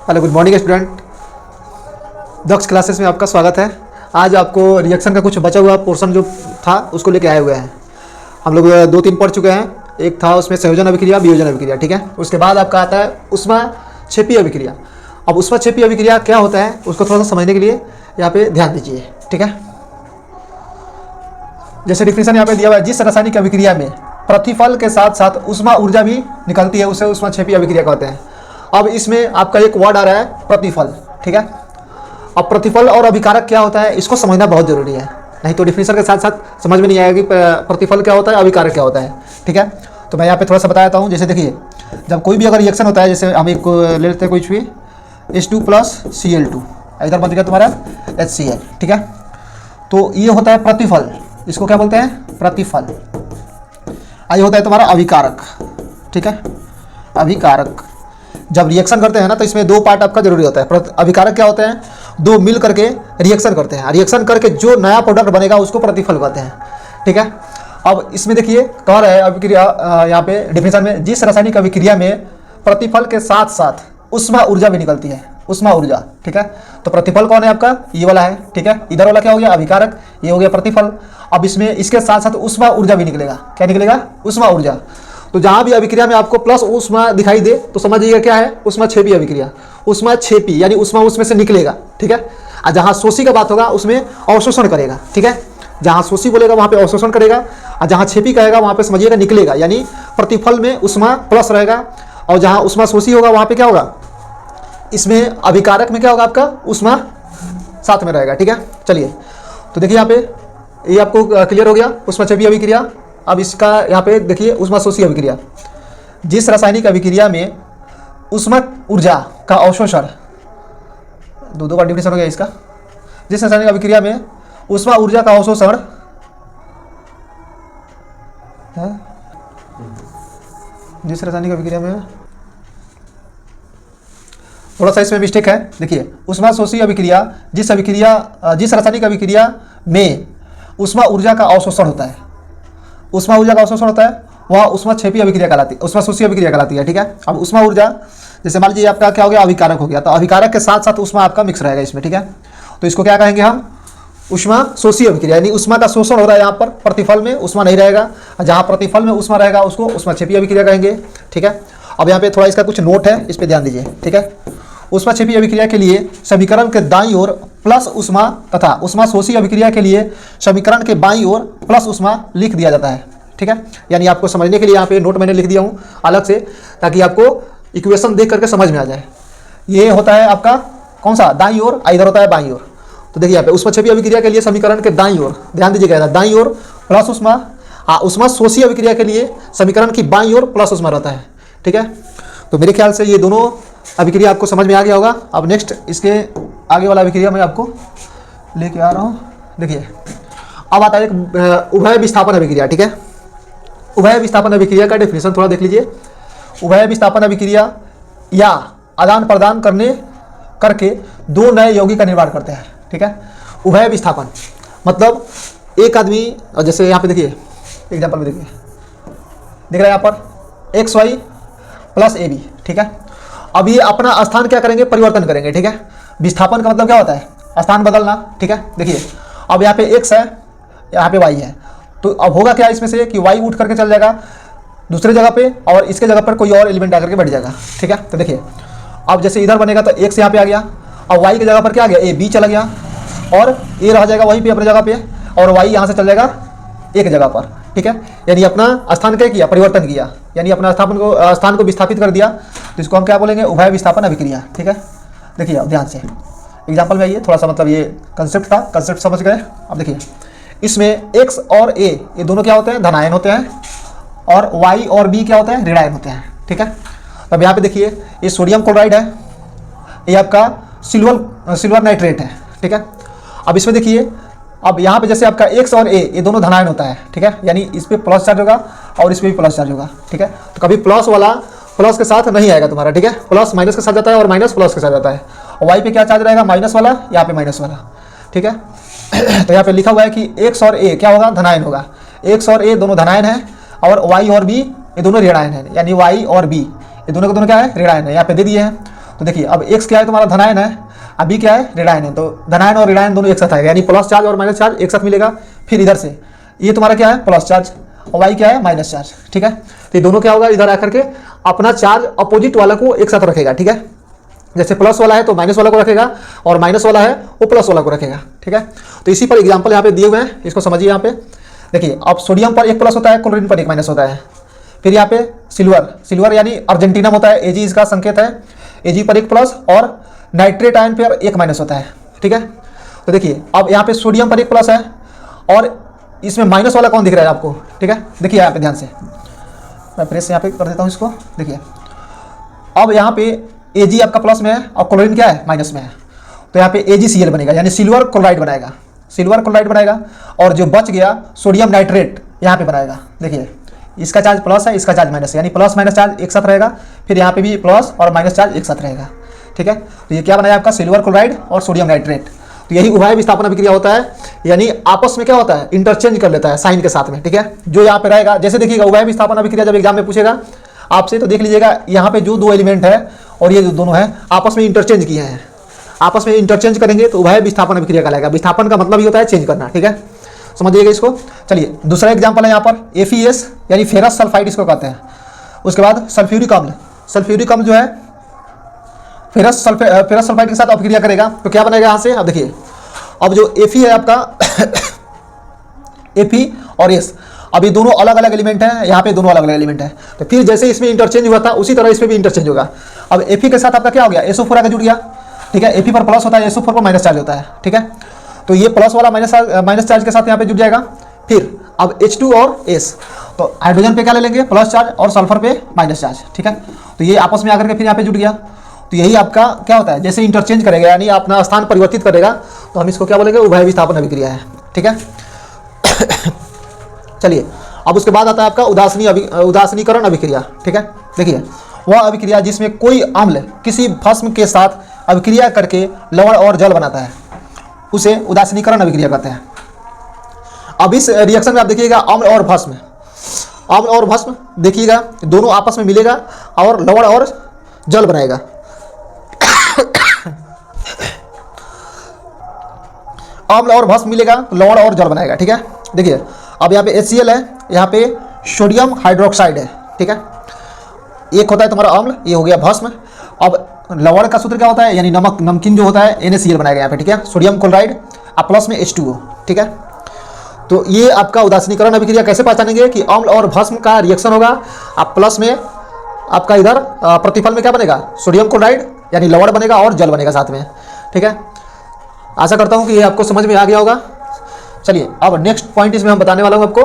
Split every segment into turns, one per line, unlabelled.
Hello, good morning student. Daksh classes में आपका स्वागत है। आज आपको रिएक्शन का कुछ बचा हुआ पोर्शन जो था उसको लेके आए हुए हैं। हम लोग 2-3 पढ़ चुके हैं। एक था उसमें संयोजन अभिक्रिया, वियोजन अभिक्रिया, ठीक है। उसके बाद आपका आता है ऊष्माक्षेपी अभिक्रिया। अब ऊष्माक्षेपी अभिक्रिया क्या होता है उसको थोड़ा सा समझने के लिए यहाँ पे ध्यान दीजिए, ठीक है। जैसे डिफिनेशन यहाँ पे दिया हुआ है, जिस रासायनिक अभिक्रिया में प्रतिफल के साथ साथ ऊष्मा ऊर्जा भी निकलती है उसे ऊष्माक्षेपी अभिक्रिया कहते हैं। अब इसमें आपका एक वर्ड आ रहा है प्रतिफल, ठीक है। अब प्रतिफल और अभिकारक क्या होता है इसको समझना बहुत जरूरी है, नहीं तो डिफिनेशन के साथ साथ समझ में नहीं आएगा कि प्रतिफल क्या होता है, अभिकारक क्या होता है, ठीक है। तो मैं यहाँ पे थोड़ा सा बता देता हूँ। जैसे देखिए, जब कोई भी अगर रिएक्शन होता है, जैसे हम एक ले लेते हैं कुछ भी H2 + Cl2, इधर बन गया तुम्हारा HCl, ठीक है। तो ये होता है प्रतिफल, इसको क्या बोलते हैं, प्रतिफल। ये होता है तुम्हारा अभिकारक, ठीक है। अभिकारक जब रिएक्शन करते हैं ना तो इसमें दो पार्ट आपका जरूरी होता है। अभिकारक क्या होते हैं, दो मिल करके रिएक्शन करते हैं, रिएक्शन करके जो नया प्रोडक्ट बनेगा उसको प्रतिफल कहते हैं, ठीक है। अब इसमें देखिए कह रहा है अभिक्रिया यहाँ पे डिफिनेशन में, जिस रासायनिक अभिक्रिया में प्रतिफल के साथ साथ ऊष्मा ऊर्जा भी निकलती है, ऊष्मा ऊर्जा, ठीक है। तो प्रतिफल कौन है आपका, ये वाला है, ठीक है। इधर वाला क्या हो गया, अभिकारक, ये हो गया प्रतिफल। अब इसमें इसके साथ साथ ऊष्मा ऊर्जा भी निकलेगा, क्या निकलेगा, ऊष्मा ऊर्जा। तो जहां भी अभिक्रिया में आपको प्लस ऊष्मा दिखाई दे तो समझिएगा क्या है, ऊष्माक्षेपी अभिक्रिया। ऊष्माक्षेपी यानी ऊष्मा उसमें से निकलेगा, ठीक है। और जहां शोषी का बात होगा उसमें अवशोषण करेगा, ठीक है। जहां शोषी बोलेगा वहां पे अवशोषण करेगा, और जहां छेपी कहेगा वहां पे समझिएगा निकलेगा, यानी प्रतिफल में ऊष्मा प्लस रहेगा, और जहां ऊष्मा शोषी होगा वहां पे क्या होगा, इसमें अभिकारक में क्या होगा, आपका ऊष्मा साथ में रहेगा, ठीक है। चलिए तो देखिए यहाँ पे ये आपको क्लियर हो गया ऊष्माक्षेपी अभिक्रिया। अब इसका यहाँ पे देखिए ऊष्माशोषी अभिक्रिया, जिस रासायनिक अभिक्रिया में ऊष्मा ऊर्जा का अवशोषण, दो बार डिफिनेशन हो गया इसका। जिस रासायनिक अभिक्रिया में ऊष्मा ऊर्जा का अवशोषण है, जिस रासायनिक अभिक्रिया में, थोड़ा सा इसमें मिस्टेक है, देखिए ऊष्माशोषी अभिक्रिया, जिस रासायनिक अभिक्रिया में ऊष्मा ऊर्जा का अवशोषण होता है, ऊष्मा ऊर्जा का अवशोषण होता है, वह ऊष्माक्षेपी अभिक्रिया कहलाती है, ऊष्माशोषी अभिक्रिया कहलाती है, ठीक है। अब ऊष्मा ऊर्जा जैसे मान लीजिए आपका क्या हो गया, अभिकारक हो गया, तो अभिकारक के साथ साथ ऊष्मा आपका मिक्स रहेगा इसमें, ठीक है। तो इसको क्या कहेंगे हम, ऊष्माशोषी अभिक्रिया, यानी ऊष्मा का शोषण हो रहा है यहाँ पर, प्रतिफल में ऊष्मा नहीं रहेगा, जहाँ प्रतिफल में ऊष्मा रहेगा उसको ऊष्माक्षेपी अभिक्रिया कहेंगे, ठीक है। अब यहाँ पे थोड़ा इसका कुछ नोट है, इस पर ध्यान दीजिए, ठीक है। ऊष्माक्षेपी अभिक्रिया के लिए समीकरण के दाईं ओर प्लस ऊष्मा तथा ऊष्माशोषी अभिक्रिया के लिए समीकरण के बाईं ओर प्लस ऊष्मा लिख दिया जाता है, ठीक है। यानी आपको समझने के लिए यहाँ पे नोट मैंने लिख दिया हूँ अलग से, ताकि आपको इक्वेशन देख करके समझ में आ जाए। ये होता है आपका कौन सा, दाईं ओर, इधर होता है बाईं ओर। तो देखिए यहाँ पे ऊष्माक्षेपी अभिक्रिया के लिए समीकरण के दाईं ओर, ध्यान दीजिएगा, दाईं ओर प्लस ऊष्मा, ऊष्माशोषी अभिक्रिया के लिए समीकरण की बाईं ओर प्लस ऊष्मा रहता है, ठीक है। तो मेरे ख्याल से ये दोनों अभिक्रिया आपको समझ में आ गया होगा। अब नेक्स्ट इसके आगे वाला अभिक्रिया मैं आपको लेके आ रहा हूँ। देखिए अब आता है एक उभय विस्थापन अभिक्रिया, ठीक है। उभय विस्थापन अभिक्रिया का डेफिनेशन थोड़ा देख लीजिए। उभय विस्थापन अभिक्रिया या आदान प्रदान करके दो नए यौगिक का निर्माण करते हैं, ठीक है। उभय विस्थापन मतलब एक आदमी, और जैसे यहाँ पे देखिए एग्जाम्पल में देखिए, देख रहे हैं यहाँ पर XY + AB, ठीक है। अब ये अपना स्थान क्या करेंगे, परिवर्तन करेंगे, ठीक है। विस्थापन का मतलब क्या होता है, स्थान बदलना, ठीक है। देखिए अब यहाँ पे X है, यहाँ पे Y है, तो अब होगा क्या इसमें से कि Y उठ करके चल जाएगा दूसरे जगह पे, और इसके जगह पर कोई और एलिमेंट आकर के बैठ जाएगा, ठीक है। तो देखिए अब जैसे इधर बनेगा तो X यहाँ पे आ गया, और Y की जगह पर क्या आ गया, B चला गया, और A रह जाएगा वहीं पे अपनी जगह पे, और Y यहाँ से चल जाएगा एक जगह पर, ठीक है। यानी अपना स्थान क्या किया, परिवर्तन किया, यानी अपना स्थान को विस्थापित कर दिया। तो इसको हम क्या बोलेंगे, उभय विस्थापन अभिक्रिया, ठीक है। देखिए अब ध्यान से एग्जाम्पल में आइए, थोड़ा सा मतलब ये कंसेप्ट था, कंसेप्ट समझ गए। अब देखिए इसमें X और A ये दोनों क्या होते हैं, धनायन होते हैं, और Y और B क्या होते हैं, ऋणायन होते हैं, ठीक है। अब यहाँ पे देखिए ये सोडियम क्लोराइड है, ये आपका सिल्वर नाइट्रेट है, ठीक है। अब इसमें देखिए, अब यहाँ पे जैसे आपका X और A ये दोनों धनायन होता है, ठीक है, यानी इस पर प्लस चार्ज होगा और इस पर भी प्लस चार्ज होगा, ठीक है। तो कभी प्लस वाला प्लस के साथ नहीं आएगा तुम्हारा, ठीक है। प्लस माइनस के साथ जाता है और माइनस प्लस के साथ जाता है। और Y पे क्या चार्ज रहेगा, माइनस वाला, यहाँ पे माइनस वाला, ठीक है। तो यहाँ पे लिखा हुआ है कि X और A क्या होगा, धनायन होगा। X और A दोनों धनायन है, और Y और B ये दोनों ऋणायन है, यानी Y और B ये दोनों के दोनों क्या है, ऋणायन है, यहाँ पे दे दिए हैं। तो देखिए अब x क्या है तुम्हारा धनायन है, अभी क्या है ऋणायन है, तो धनायन और ऋणायन दोनों एक साथ आएगा, यानी प्लस चार्ज और माइनस चार्ज एक साथ मिलेगा। फिर इधर से ये तुम्हारा क्या है प्लस चार्ज और y क्या है माइनस चार्ज, ठीक है। तो ये दोनों क्या होगा इधर आकर के अपना चार्ज अपोजिट वाला को एक साथ रखेगा, ठीक है। जैसे प्लस वाला है तो माइनस वाला को रखेगा और माइनस वाला है वो प्लस वाला को रखेगा, ठीक है। तो इसी पर एग्जांपल यहाँ पे दिए हुए हैं, इसको समझिए। यहाँ पे देखिए अब सोडियम पर एक प्लस होता है, क्लोरीन पर एक माइनस होता है। फिर यहाँ पे सिल्वर यानी अर्जेंटीनम होता है, Ag इसका संकेत है, Ag पर एक प्लस और नाइट्रेट आयन पर एक माइनस होता है, ठीक है। तो देखिए अब यहाँ पे सोडियम पर एक प्लस है और इसमें माइनस वाला कौन दिख रहा है आपको, ठीक है। देखिए यहाँ पे ध्यान से, मैं प्रेस यहाँ पे कर देता हूँ इसको। देखिए अब यहाँ पे Ag आपका प्लस में है और क्लोरीन क्या है माइनस में है, तो यहाँ पे AgCl बनेगा, यानी सिल्वर क्लोराइड बनाएगा। और जो बच गया सोडियम नाइट्रेट यहाँ पे बनाएगा। देखिए इसका चार्ज प्लस है, इसका चार्ज माइनस है, यानी प्लस माइनस चार्ज एक साथ रहेगा। फिर यहाँ पे भी प्लस और माइनस चार्ज एक साथ रहेगा, ठीक है। तो ये क्या बनाया आपका सिल्वर क्लोराइड और सोडियम नाइट्रेट। तो यही उभय विस्थापन अभिक्रिया होता है, यानी आपस में क्या होता है इंटरचेंज कर लेता है साइन के साथ में, ठीक है। जो यहाँ पे रहेगा, जैसे देखिएगा उभय विस्थापन अभिक्रिया जब एग्जाम में पूछेगा आपसे तो देख लीजिएगा यहाँ पे जो दो एलिमेंट है और ये जो दोनों है आपस में इंटरचेंज किए हैं, आपस में इंटरचेंज करेंगे तो उभय विस्थापन अभिक्रिया कहलाएगा। विस्थापन का मतलब ही होता है चेंज करना, ठीक है, समझिएगा इसको। चलिए दूसरा एग्जाम्पल है यहाँ पर FeS यानी फेरस सल्फाइड इसको कहते हैं। उसके बाद सल्फ्यूरिक अम्ल जो है फेरस सल्फाइड के साथ अभिक्रिया करेगा तो क्या बनेगा यहाँ से। अब देखिए अब जो Fe है आपका Fe और S, अब ये दोनों अलग अलग एलिमेंट हैं, यहाँ पे दोनों अलग अलग एलिमेंट हैं, तो फिर जैसे इसमें इंटरचेंज हुआ था उसी तरह इसमें भी इंटरचेंज होगा। अब Fe के साथ आपका क्या हो गया SO4 आकर जुड़ गया, ठीक है। Fe पर प्लस होता है, SO4 पर माइनस चार्ज होता है, ठीक है। तो ये प्लस वाला माइनस चार्ज के साथ यहाँ पे जुड़ जाएगा। फिर अब H2 और S, तो हाइड्रोजन पे क्या ले लेंगे प्लस चार्ज और सल्फर पे माइनस चार्ज, ठीक है। तो ये आपस में आकर के फिर यहाँ पे जुड़ गया। तो यही आपका क्या होता है जैसे इंटरचेंज करेगा यानी अपना स्थान परिवर्तित करेगा तो हम इसको क्या बोलेंगे उभय विस्थापन अभिक्रिया है, ठीक है। चलिए अब उसके बाद आता है आपका उदासीनीकरण अभिक्रिया, ठीक है। देखिए वह अभिक्रिया जिसमें कोई अम्ल किसी भस्म के साथ अभिक्रिया करके लवण और जल बनाता है उसे उदासीनीकरण अभिक्रिया कहते हैं। अब इस रिएक्शन में आप देखिएगा अम्ल और भस्म देखिएगा दोनों आपस में मिलेगा और लवण और जल बनाएगा। अम्ल और भस्म मिलेगा तो लवण और जल बनाएगा, ठीक है। देखिए अब यहाँ पे HCl है, यहाँ पे सोडियम हाइड्रोक्साइड है, ठीक है। एक होता है तुम्हारा अम्ल, ये हो गया भस्म। अब लवण का सूत्र क्या होता है यानी नमकीन जो होता है NaCl बनाएगा यहाँ पे, ठीक है। सोडियम क्लोराइड अब प्लस में H2O, ठीक है। तो ये आपका उदासीनीकरण अभिक्रिया कैसे पहचानेंगे कि अम्ल और भस्म का रिएक्शन होगा। अब प्लस में आपका इधर प्रतिफल में क्या बनेगा सोडियम क्लोराइड यानी लवण बनेगा और जल बनेगा साथ में, ठीक है। आशा करता हूँ कि ये आपको समझ में आ गया होगा। चलिए अब नेक्स्ट पॉइंट इसमें हम बताने वाला हूँ आपको।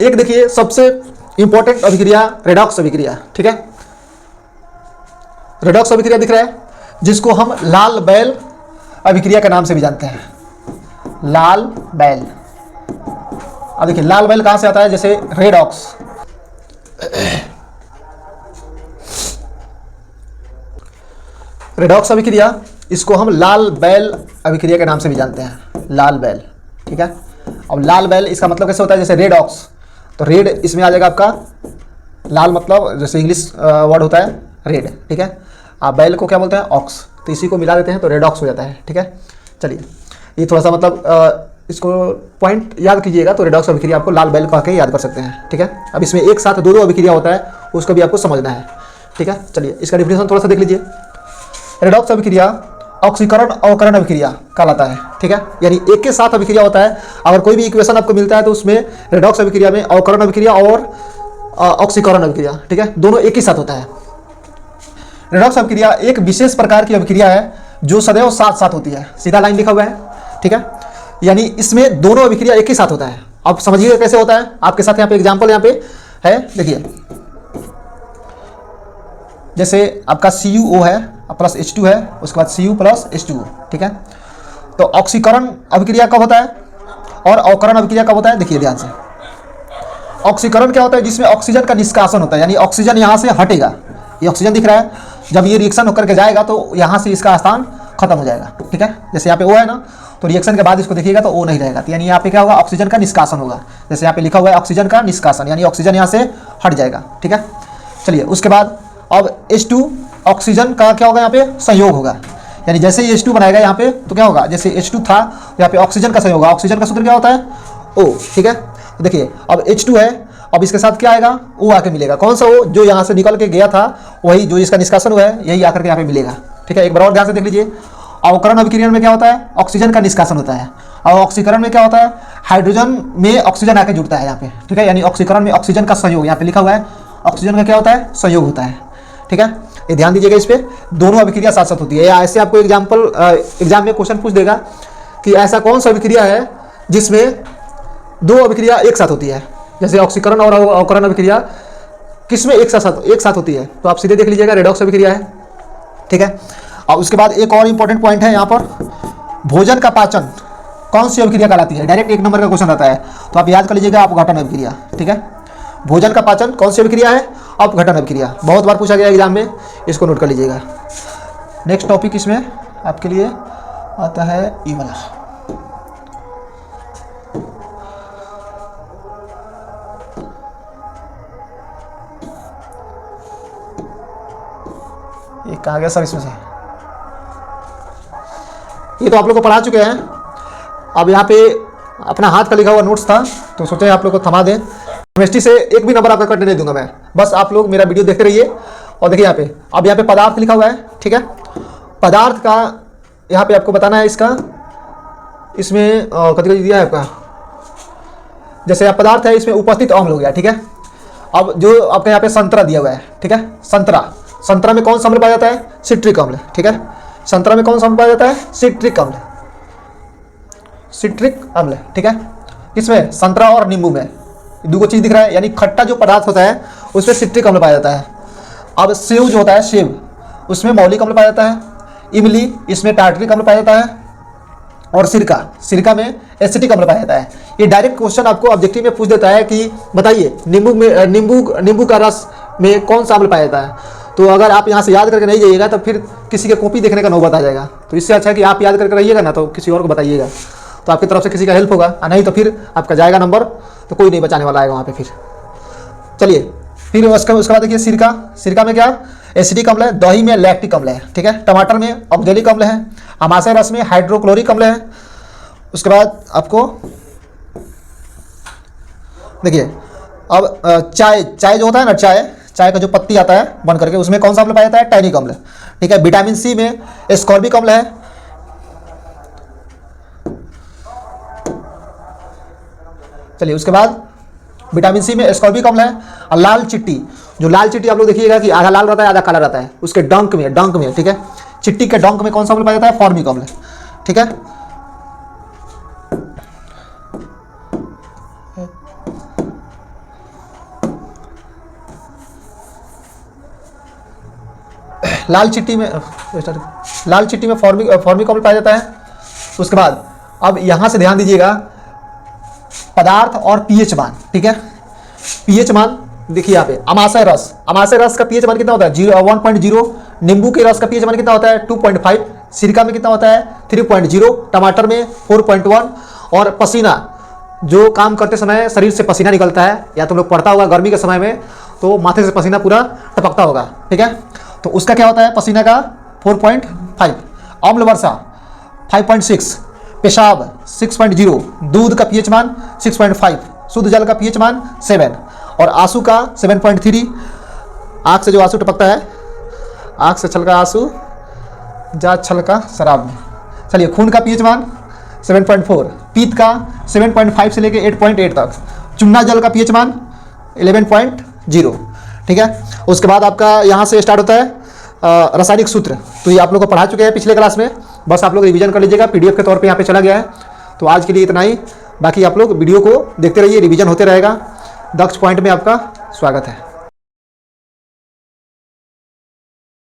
एक देखिए सबसे इंपॉर्टेंट अभिक्रिया रेडॉक्स अभिक्रिया, ठीक है। रेडॉक्स अभिक्रिया दिख रहा है जिसको हम लाल बैल अभिक्रिया के नाम से भी जानते हैं, लाल बैल। अब देखिए लाल बैल कहां से आता है, जैसे रेडॉक्स, रेडॉक्स अभिक्रिया इसको हम लाल बैल अभिक्रिया के नाम से भी जानते हैं, लाल बैल, ठीक है। अब लाल बैल इसका मतलब कैसे होता है, जैसे रेडॉक्स, तो रेड इसमें आ जाएगा आपका, लाल मतलब जैसे इंग्लिश वर्ड होता है रेड, ठीक है। आप बैल को क्या बोलते हैं ऑक्स, तो इसी को मिला देते हैं तो रेडॉक्स हो जाता है, ठीक है। चलिए ये थोड़ा सा मतलब इसको पॉइंट याद कीजिएगा तो रेडॉक्स अभिक्रिया आपको लाल बैल कह के याद कर सकते हैं, ठीक है। अब इसमें एक साथ दो अभिक्रिया होता है उसको भी आपको समझना है, ठीक है। चलिए इसका डिफिनेशन थोड़ा सा देख लीजिए। रेडॉक्स अभिक्रिया ऑक्सीकरण अवकरण अभिक्रिया कहलाता है, ठीक है। यानी एक के साथ अभिक्रिया होता है। अगर कोई भी इक्वेशन आपको मिलता है तो उसमें रेडॉक्स अभिक्रिया में अवकरण अभिक्रिया और ऑक्सीकरण अभिक्रिया, ठीक है, दोनों एक ही साथ होता है। रेडॉक्स अभिक्रिया एक विशेष प्रकार की अभिक्रिया है जो सदैव साथ साथ होती है, सीधा लाइन लिखा हुआ है, ठीक है। यानी इसमें दोनों अभिक्रिया एक ही साथ होता है। अब समझिएगा कैसे होता है, आपके साथ यहाँ पे एग्जाम्पल यहाँ पे है, देखिए जैसे आपका CuO है प्लस H2 है, उसके बाद Cu प्लस H2O, ठीक है। तो ऑक्सीकरण अभिक्रिया कब होता है और अवकरण अभिक्रिया कब होता है, देखिए ध्यान से। ऑक्सीकरण क्या होता है, जिसमें ऑक्सीजन का निष्कासन होता है, यानी ऑक्सीजन यहाँ से हटेगा, ये ऑक्सीजन दिख रहा है, जब ये रिएक्शन होकर के जाएगा तो यहाँ से इसका स्थान खत्म हो जाएगा, ठीक है। जैसे यहाँ पे O है ना, तो रिएक्शन के बाद इसको देखिएगा तो O नहीं रहेगा, तो यानी यहाँ पे क्या होगा ऑक्सीजन का निष्कासन होगा। जैसे यहाँ पे लिखा हुआ है ऑक्सीजन का निष्कासन, यानी ऑक्सीजन यहाँ से हट जाएगा, ठीक है। चलिए उसके बाद अब H2 ऑक्सीजन का क्या होगा यहाँ पे संयोग होगा, यानी जैसे ही H2 बनाएगा यहाँ पे तो क्या होगा, जैसे H2 था यहाँ पे ऑक्सीजन का संयोग होगा। ऑक्सीजन का सूत्र क्या होता है O, ठीक है। तो देखिए अब H2 है, अब इसके साथ क्या आएगा O आके मिलेगा। कौन सा O, जो यहाँ से निकल के गया था वही, जो इसका निष्कासन हुआ है यही आकर के यहाँ पे मिलेगा, ठीक है। एक बार और ध्यान से देख लीजिए, अवकरण अभिक्रियन में क्या होता है, ऑक्सीजन का निष्कासन होता है, और ऑक्सीकरण में क्या होता है, हाइड्रोजन में ऑक्सीजन आके जुड़ता है यहाँ पे, ठीक है। यानी ऑक्सीकरण में ऑक्सीजन का संयोग, यहाँ पे लिखा हुआ है ऑक्सीजन का क्या होता है, संयोग होता है, ठीक है। ये ध्यान दीजिएगा, इस पे दोनों अभिक्रिया साथ साथ होती है। या ऐसे आपको एग्जाम में क्वेश्चन पूछ देगा कि ऐसा कौन सा अभिक्रिया है जिसमें दो अभिक्रिया एक साथ होती है, जैसे ऑक्सीकरण और अवकरण अभिक्रिया किसमें एक साथ होती है, तो आप सीधे देख लीजिएगा रेडॉक्स अभिक्रिया है, ठीक है। और उसके बाद एक और इंपॉर्टेंट पॉइंट है यहाँ पर, भोजन का पाचन कौन सी अभिक्रिया कहलाती है, डायरेक्ट 1 नंबर का क्वेश्चन आता है, तो आप याद कर लीजिएगा अपघटन अभिक्रिया, ठीक है। भोजन का पाचन कौन सी अभिक्रिया है, अपघटन अभिक्रिया, बहुत बार पूछा गया एग्जाम में, इसको नोट कर लीजिएगा। नेक्स्ट टॉपिक इसमें आपके लिए आता है ये वाला, ये कहाँ गया सर, इसमें से ये तो आप लोग को पढ़ा चुके हैं। अब यहाँ पे अपना हाथ का लिखा हुआ नोट्स था तो सोचे आप लोग को थमा दें। केमिस्ट्री से एक भी नंबर आपका कटने नहीं दूंगा मैं, बस आप लोग मेरा वीडियो देखते रहिए। और देखिए यहाँ पे, अब यहाँ पे पदार्थ लिखा हुआ है, ठीक है। पदार्थ का यहाँ पे आपको बताना है इसका, इसमें कभी दिया है आपका, जैसे आप पदार्थ है इसमें उपस्थित अम्ल हो गया, ठीक है। अब जो आपका यहाँ पे संतरा दिया हुआ है, ठीक है, संतरा में कौन सा अम्ल पाया जाता है, सिट्रिक अम्ल, ठीक है। संतरा में कौन सा अम्ल पाया जाता है, सिट्रिक अम्ल, ठीक है। किसमें, संतरा और नींबू में, दो चीज दिख रहा है, यानी खट्टा जो पदार्थ होता है उसमें सिट्रिक अम्ल पाया जाता है। अब सेव जो होता है, सेव, उसमें मौलिक अम्ल पाया जाता है। इमली, इसमें टार्टरिक अम्ल पाया जाता है। और सिरका में एसिटिक अम्ल पाया जाता है। ये डायरेक्ट क्वेश्चन आपको ऑब्जेक्टिव में पूछ देता है कि बताइए नींबू का रस में कौन सा अम्ल पाया जाता है। तो अगर आप यहाँ से याद करके नहीं जाइएगा तो फिर किसी के कॉपी देखने का नौबत आ जाएगा। तो इससे अच्छा है कि आप याद करके रहिएगा ना, तो किसी और को बताइएगा, तो आपकी तरफ से किसी का हेल्प होगा, नहीं तो फिर आपका जाएगा नंबर, तो कोई नहीं बचाने वाला आएगा वहाँ पे फिर। चलिए फिर उसके बाद देखिए सिरका में क्या, एसिडिक अम्ल है। दही में लैक्टिक अम्ल है, ठीक है। टमाटर में ऑक्जेलिक अम्ल है। अमाशय रस में हाइड्रोक्लोरिक अम्ल है। उसके बाद आपको देखिए, अब चाय जो होता है ना, चाय का जो पत्ती आता है बन करके, उसमें कौन सा अम्ल पाया जाता है, टैनिक अम्ल, ठीक है। विटामिन सी में एस्कॉर्बिक अम्ल है। चलिए उसके बाद विटामिन सी में एस्कॉर्बिक अम्ल है। और लाल चिट्टी, जो लाल चिट्टी आप लोग देखिएगा कि आधा लाल रहता है आधा काला रहता है, उसके डंक में, ठीक है। चिट्टी के डंक में कौन सा अम्ल पाया जाता है, फॉर्मिक अम्ल, ठीक है। लाल चिट्टी में फॉर्मिक अम्ल पाया जाता है। उसके बाद अब यहां से ध्यान दीजिएगा, पदार्थ और पीएच मान, ठीक है। पीएच मान देखिए यहाँ पे, अमाशय रस का पीएच मान कितना होता है, 1.0। नींबू के रस का पीएच मान कितना होता है, 2.5। सिरका में कितना होता है, 3.0। टमाटर में 4.1। और पसीना, जो काम करते समय शरीर से पसीना निकलता है, या तुम लोग पढ़ता होगा गर्मी के समय में तो माथे से पसीना पूरा टपकता होगा, ठीक है। तो उसका क्या होता है, पसीना का 4.5। अम्ल वर्षा 5.6। पेशाब 6.0। दूध का पीएच मान 6.5। शुद्ध जल का पीएच मान 7। और आंसू का 7.3। आँख से जो आंसू टपकता है, आँख से छलका आंसू जा छलका शराब में। चलिए खून का पीएच मान 7.4। पीत का 7.5 से लेके 8.8 तक। चुन्ना जल का पीएच मान 11.0, ठीक है। उसके बाद आपका यहाँ से स्टार्ट होता है रासायनिक सूत्र, तो ये आप लोग को पढ़ा चुके हैं पिछले क्लास में, बस आप लोग रिवीजन कर लीजिएगा, पीडीएफ के तौर पे यहाँ पे चला गया है। तो आज के लिए इतना ही, बाकी आप लोग वीडियो को देखते रहिए, रिवीजन होते रहेगा। दक्ष पॉइंट में आपका स्वागत है।